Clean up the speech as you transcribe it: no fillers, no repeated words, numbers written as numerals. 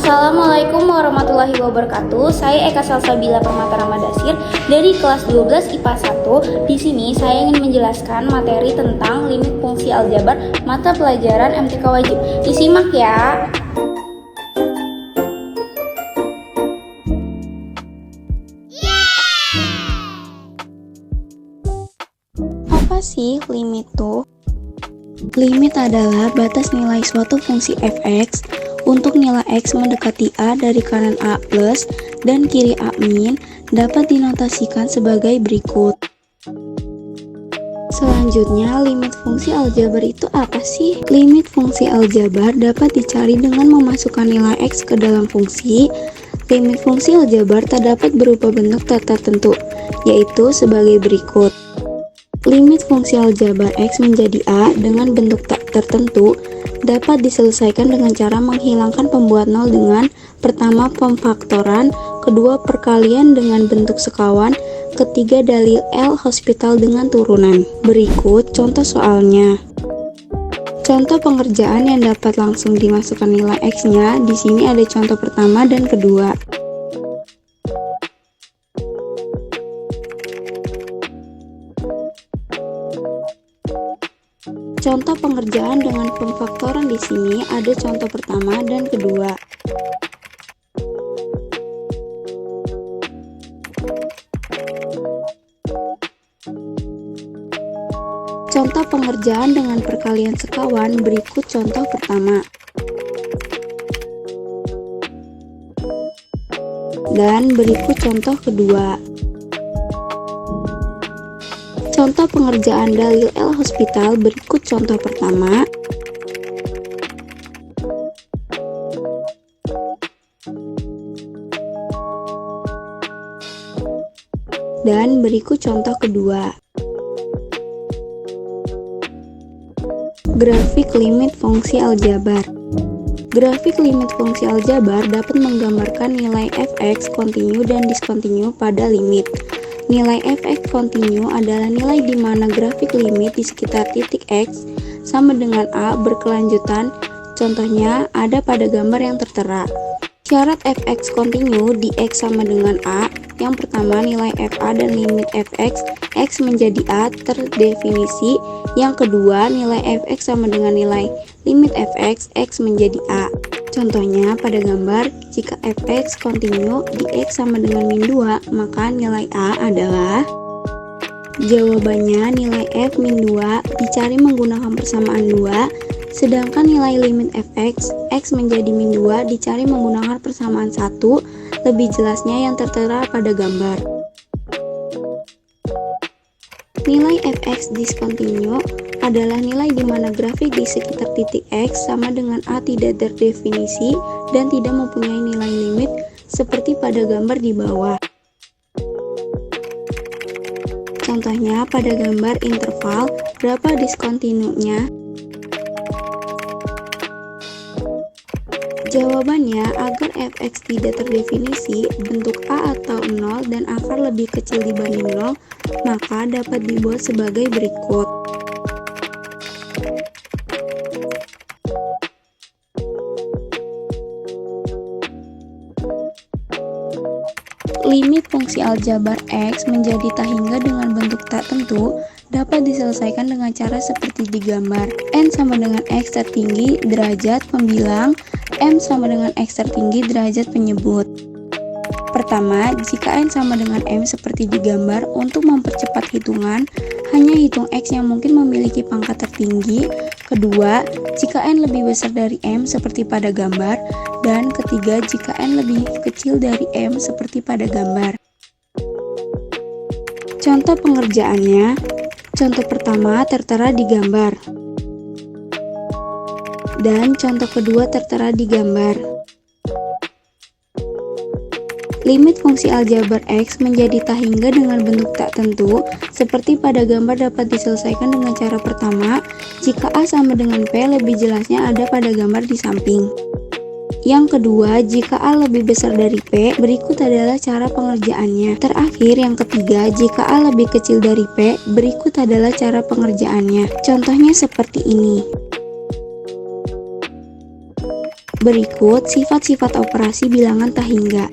Assalamualaikum warahmatullahi wabarakatuh. Saya Eka Salsabila Permata Ramadasir dari kelas 12 IPA 1. Di sini saya ingin menjelaskan materi tentang limit fungsi aljabar mata pelajaran MTK wajib. Disimak ya. Apa sih limit tuh? Limit adalah batas nilai suatu fungsi fx untuk nilai x mendekati a dari kanan a plus dan kiri a min dapat dinotasikan sebagai berikut. Selanjutnya, limit fungsi aljabar itu apa sih? Limit fungsi aljabar dapat dicari dengan memasukkan nilai x ke dalam fungsi. Limit fungsi aljabar tak dapat berupa bentuk tak tertentu, yaitu sebagai berikut. Limit fungsi aljabar x menjadi a dengan bentuk tak tertentu dapat diselesaikan dengan cara menghilangkan pembuat nol dengan pertama pemfaktoran, kedua perkalian dengan bentuk sekawan, ketiga dalil L'Hospital dengan turunan. Berikut contoh soalnya. Contoh pengerjaan yang dapat langsung dimasukkan nilai x-nya, di sini ada contoh pertama dan kedua. Contoh pengerjaan dengan pemfaktoran di sini ada contoh pertama dan kedua. Contoh pengerjaan dengan perkalian sekawan berikut contoh pertama. Dan berikut contoh kedua. Contoh pengerjaan dalil L'Hospital berikut contoh pertama. Dan berikut contoh kedua. Grafik limit fungsi aljabar. Grafik limit fungsi aljabar dapat menggambarkan nilai fx kontinu dan diskontinu pada limit. Nilai fx kontinu adalah nilai di mana grafik limit di sekitar titik x sama dengan a berkelanjutan. Contohnya ada pada gambar yang tertera. Syarat fx kontinu di x sama dengan a. Yang pertama, nilai fa dan limit fx x menjadi a terdefinisi. Yang kedua, nilai fx sama dengan nilai limit fx x menjadi a. Contohnya pada gambar, jika fx kontinu di x sama dengan min 2, maka nilai a adalah. Jawabannya nilai f min 2 dicari menggunakan persamaan 2, sedangkan nilai limit fx x menjadi min 2 dicari menggunakan persamaan 1, lebih jelasnya yang tertera pada gambar. Nilai fx diskontinu adalah nilai di mana grafik di sekitar titik x sama dengan a tidak terdefinisi dan tidak mempunyai nilai limit seperti pada gambar di bawah. Contohnya pada gambar interval, berapa diskontinunya? Jawabannya, agar fx tidak terdefinisi, bentuk a atau 0 dan akar lebih kecil dibanding 0, maka dapat dibuat sebagai berikut. Limit fungsi aljabar x menjadi tak hingga dengan bentuk tak tentu dapat diselesaikan dengan cara seperti di gambar. N sama dengan x tertinggi derajat pembilang, M sama dengan x tertinggi derajat penyebut. Pertama, jika N sama dengan M seperti di gambar, untuk mempercepat hitungan, hanya hitung X yang mungkin memiliki pangkat tertinggi. Kedua, jika N lebih besar dari M seperti pada gambar. Dan ketiga, jika N lebih kecil dari M seperti pada gambar. Contoh pengerjaannya, contoh pertama tertera di gambar. Dan contoh kedua tertera di gambar. Limit fungsi aljabar x menjadi tak hingga dengan bentuk tak tentu, seperti pada gambar dapat diselesaikan dengan cara pertama, jika a sama dengan p lebih jelasnya ada pada gambar di samping. Yang kedua, jika a lebih besar dari p, berikut adalah cara pengerjaannya. Terakhir, yang ketiga, jika a lebih kecil dari p, berikut adalah cara pengerjaannya. Contohnya seperti ini. Berikut sifat-sifat operasi bilangan tak hingga.